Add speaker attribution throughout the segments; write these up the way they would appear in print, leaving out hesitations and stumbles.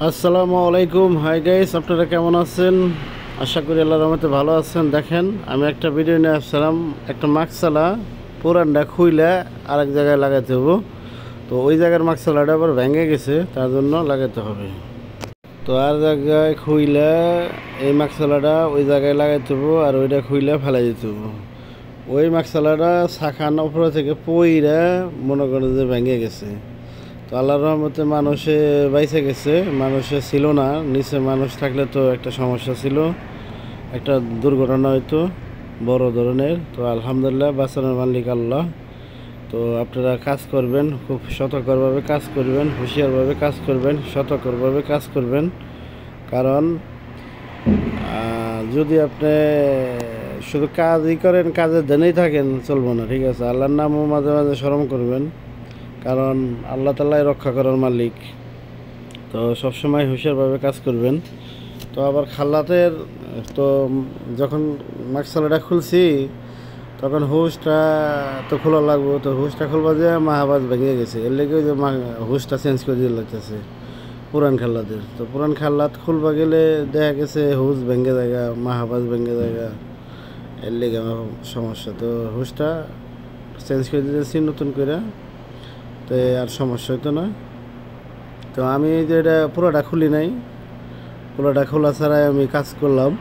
Speaker 1: আসসালামু আলাইকুম। Hi guys, আপনারা কেমন আছেন? আশা করি আল্লাহর রহমতে ভালো আছেন। দেখেন, আমি একটা ভিডিও নিয়ে আসছিলাম। একটা মাকসালা পুরানটা খুইলে আরেক জায়গায় লাগাতে হবে। তো ওই জায়গার মাকসালাটা আবার ভেঙে গেছে, তার জন্য লাগাতে হবে। তো আর জায়গায় খুইলে এই মাকসালাটা ওই জায়গায় লাগাতে হবে, আর ওইটা খুইলে ফেলাই দিতে হবে। ওই মাকসালাটা শাখান উপরে থেকে পইরা মনে করেন যে ভেঙে গেছে। তো আল্লাহর রহমতে মানুষে বাইসে গেছে, মানুষে ছিল না। নিচে মানুষ থাকলে তো একটা সমস্যা ছিল, একটা দুর্ঘটনা হয়তো বড় ধরনের। তো আলহামদুলিল্লাহ, বাঁচানোর মালিক আল্লাহ। তো আপনারা কাজ করবেন, খুব সতর্কভাবে কাজ করবেন, হুঁশিয়ারভাবে কাজ করবেন, সতর্কভাবে কাজ করবেন। কারণ যদি আপনি শুধু কাজই করেন, কাজের দেনেই থাকেন, চলবো না। ঠিক আছে, আল্লাহর নামও মাঝে মাঝে স্মরণ করবেন, কারণ আল্লাহ তাআলাই রক্ষা করার মালিক। তো সবসময় হুঁশিয়ারভাবে কাজ করবেন। তো আবার খালাতের তো যখন মাকসালাটা খুলছি, তখন হুসটা তো খোলা লাগবো। তো হুসটা খুলবা যে মাহাবাজ ভেঙে গেছে, এর লেগে যে হুসটা চেঞ্জ করে দিয়ে লাগতেছে পুরান খাল্লাদের। তো পুরান খাল্লাত খুলবা গেলে দেখা গেছে হুস ভেঙে জায়গা, মাহাবাজ ভেঙে জায়গা, এর লেগে আমার সমস্যা। তো হুসটা চেঞ্জ করে দিতেছি নতুন করে, তো আর সমস্যা হতো না। তো আমি যে এটা পুরোটা খুলি নাই, পুরোটা খোলা ছাড়াই আমি কাজ করলাম।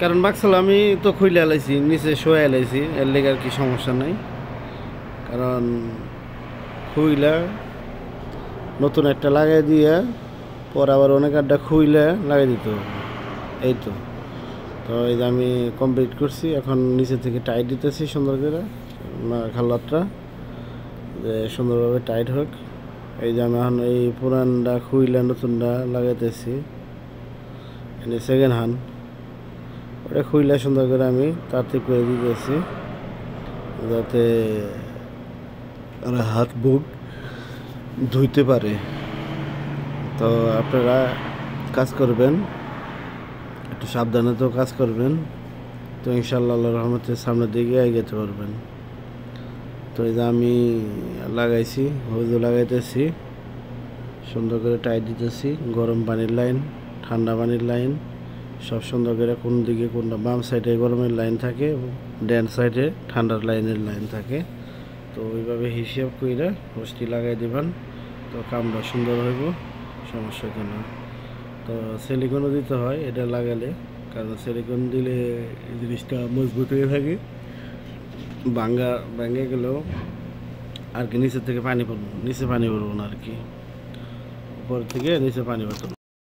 Speaker 1: কারণ মাকসাল আমি তো খুলে এলাইছি, নিচে শোয়া এলাইছি, এর লেগে আর কি সমস্যা নাই। কারণ খুইলা নতুন একটা লাগাই দিয়ে পরে আবার অনেক আড্ডা খুইলে লাগাই দিতে হবে। এই তো। তো এই যে আমি কমপ্লিট করছি, এখন নিচে থেকে টাইট দিতেছি সুন্দর করে খাল্লাতটা, যে সুন্দরভাবে টাইট হোক। এই যে আমি এখন এই পুরানটা খুইলে নতুনটা লাগাইতেছি, সেকেন্ড হ্যান্ড ওটা খুইলে সুন্দর করে আমি তারতিব করে দিতেছি, যাতে হাত মুখ ধুইতে পারে। তো আপনারা কাজ করবেন, একটু সাবধানে তো কাজ করবেন। তো ইনশাআল্লাহ আল্লাহর রহমতে সামনের দিকে এগিয়ে পারবেন। তো এই যে আমি লাগাইছি, হলুদ লাগাইতেছি, সুন্দর করে টাইট দিতেছি। গরম পানির লাইন, ঠান্ডা পানির লাইন সব সুন্দর করে, কোন দিকে কোনটা, বাম সাইডে গরমের লাইন থাকে, ডান সাইডে ঠান্ডার লাইনের লাইন থাকে। তো ওইভাবে হিসাব করে হোসটি লাগাই দিবেন, তো কামটা সুন্দর হইব, সমস্যা হতো না। তো সিলিকনও দিতে হয় এটা লাগালে, কারণ সিলিকন দিলে এই জিনিসটা মজবুত হয়ে থাকে। ভেঙে গেলেও আর কি নিচের থেকে পানি পড়বো, নিচে পানি পড়বো না আর কি, উপর থেকে নিচে পানি পড়তো।